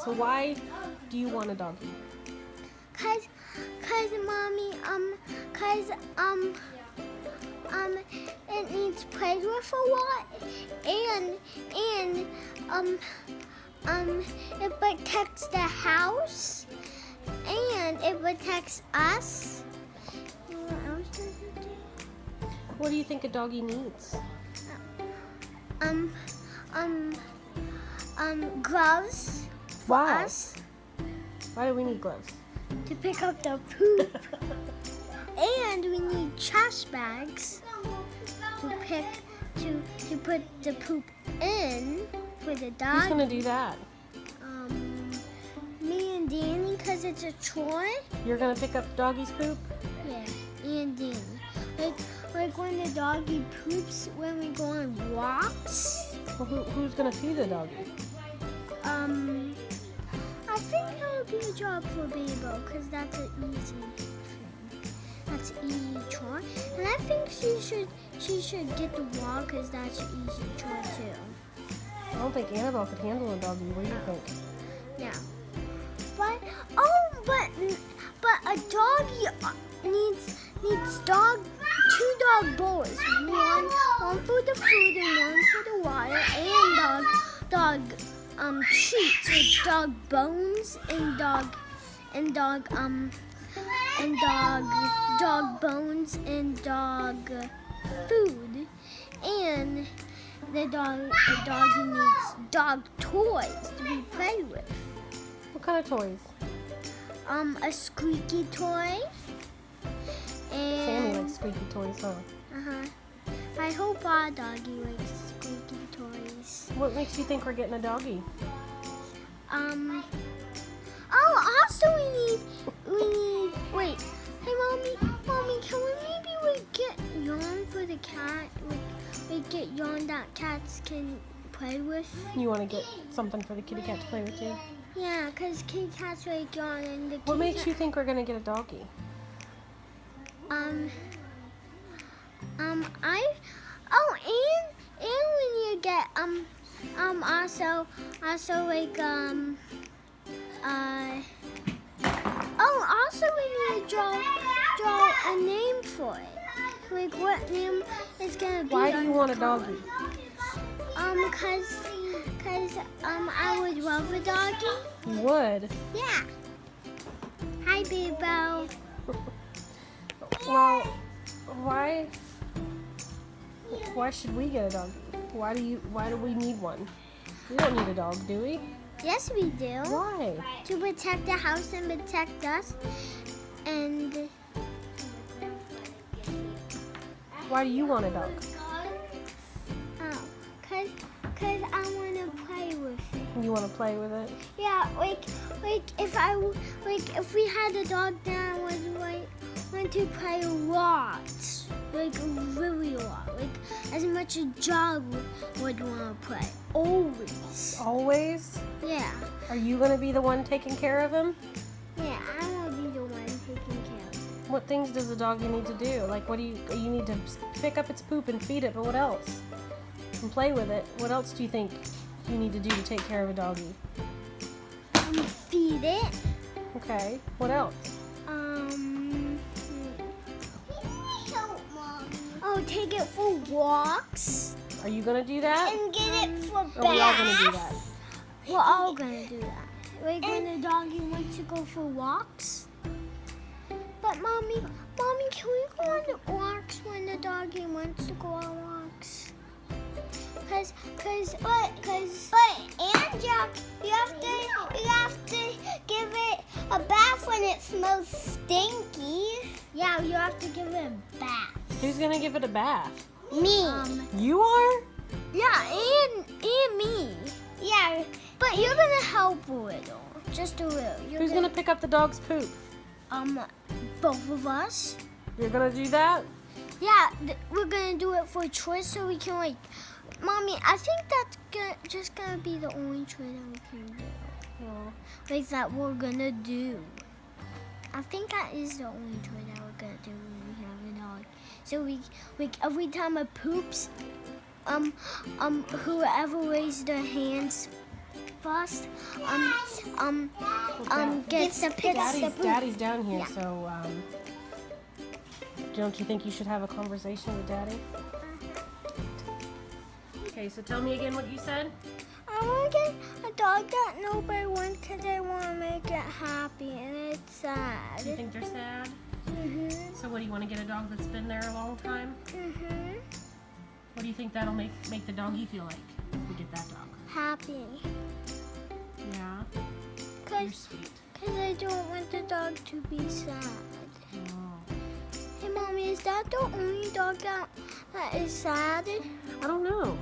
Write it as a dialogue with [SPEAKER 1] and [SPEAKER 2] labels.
[SPEAKER 1] So why do you want a doggy?
[SPEAKER 2] Cause mommy, it needs played with a lot, and it protects the house, and it protects us. What else does it do?
[SPEAKER 1] What do you think a doggy needs?
[SPEAKER 2] Gloves for
[SPEAKER 1] Why?
[SPEAKER 2] us
[SPEAKER 1] Why do we need gloves?
[SPEAKER 2] to pick up the poop, and we need trash bags to put the poop in for the dog.
[SPEAKER 1] Who's gonna do that?
[SPEAKER 2] Me and Danny, because it's a chore.
[SPEAKER 1] You're gonna pick up doggy's poop?
[SPEAKER 2] Yeah, and Danny. Like when the doggy poops when we go on walks.
[SPEAKER 1] Well, who's gonna feed the doggy?
[SPEAKER 2] I think that would be a job for Babel, because that's an easy thing. That's an easy chore. And I think she should get the wall, because that's an easy chore too.
[SPEAKER 1] I don't think Annabelle could handle a doggy. What do you think?
[SPEAKER 2] Yeah. But a doggy needs two dog bowls. One for the food and one for the water, and dog treats with dog bones and dog bones and dog food, and the doggy needs dog toys to be played with.
[SPEAKER 1] What kind of toys?
[SPEAKER 2] A squeaky toy.
[SPEAKER 1] Sammy
[SPEAKER 2] And
[SPEAKER 1] likes squeaky toys, huh?
[SPEAKER 2] I hope our doggy likes squeaky toys.
[SPEAKER 1] What makes you think we're getting a doggy?
[SPEAKER 2] Oh, also we need. Wait, hey, mommy, can we get yarn for the cat? We get yarn that cats can play with.
[SPEAKER 1] You want to get something for the kitty cat to play with too?
[SPEAKER 2] Yeah, cause kitty cats like yarn and the.
[SPEAKER 1] What makes you think we're gonna get a doggy?
[SPEAKER 2] And we need to get also we need to draw a name for it. Like what name is gonna be?
[SPEAKER 1] Why do
[SPEAKER 2] on
[SPEAKER 1] you
[SPEAKER 2] the
[SPEAKER 1] want a
[SPEAKER 2] collar.
[SPEAKER 1] doggy?
[SPEAKER 2] Cause I would love a doggy.
[SPEAKER 1] You would?
[SPEAKER 2] Yeah. Hi, Babel.
[SPEAKER 1] Well, why should we get a doggy? Why do we need one? We don't need a dog, do we?
[SPEAKER 2] Yes, we do.
[SPEAKER 1] Why?
[SPEAKER 2] To protect the house and protect us. And
[SPEAKER 1] Why do you want a dog?
[SPEAKER 2] cause I wanna play with it.
[SPEAKER 1] You want to play with it?
[SPEAKER 2] Yeah, like if we had a dog, then I would want to play a lot, like really a lot, like as much as dog would want to play. Always.
[SPEAKER 1] Always?
[SPEAKER 2] Yeah.
[SPEAKER 1] Are you going to be the one taking care of him?
[SPEAKER 2] Yeah, I want to be the one taking care of him.
[SPEAKER 1] What things does a doggy need to do? Like, what do you need to pick up its poop and feed it, but what else? And play with it. What else do you think you need to do to take care of a doggy?
[SPEAKER 2] Feed it.
[SPEAKER 1] Okay. What else?
[SPEAKER 2] Oh, take it for walks
[SPEAKER 1] Are you going to do that?
[SPEAKER 2] and get it for baths.
[SPEAKER 1] Are we all going to do that?
[SPEAKER 2] We're all gonna do that. Like when the doggy wants to go for walks. But mommy, can we go on walks when the doggy wants to go on walks? But Jack, you have to give it a bath when it smells stinky. Yeah, you have to give it a bath.
[SPEAKER 1] Who's going to give it a bath?
[SPEAKER 2] Me.
[SPEAKER 1] You are?
[SPEAKER 2] Yeah, and me. Yeah, but you're gonna help a little, just a little.
[SPEAKER 1] Who's going to pick up the dog's poop?
[SPEAKER 2] Both of us.
[SPEAKER 1] You're going to do that?
[SPEAKER 2] Yeah, we're gonna do it for choice, so we can Mommy, I think that's just gonna be the only choice that we can do.
[SPEAKER 1] No.
[SPEAKER 2] Like that we're gonna do. I think that is the only choice that we're gonna do when we have a dog. So every time it poops, whoever raised their hands first gets the poop.
[SPEAKER 1] Daddy's down here,
[SPEAKER 2] Yeah.
[SPEAKER 1] so don't you think you should have a conversation with Daddy? Okay, so tell me again what you said.
[SPEAKER 2] I want to get a dog that nobody wants because I want to make it happy, and it's sad.
[SPEAKER 1] You think they're sad?
[SPEAKER 2] Mhm.
[SPEAKER 1] So what, do you want to get a dog that's been there a long time?
[SPEAKER 2] Mhm.
[SPEAKER 1] What do you think that'll make the doggy feel like if we get that dog?
[SPEAKER 2] Happy.
[SPEAKER 1] Yeah, you're
[SPEAKER 2] Cause
[SPEAKER 1] sweet.
[SPEAKER 2] I don't want the dog to be sad.
[SPEAKER 1] Oh.
[SPEAKER 2] Hey, Mommy, is that the only dog that is sad?
[SPEAKER 1] I don't know.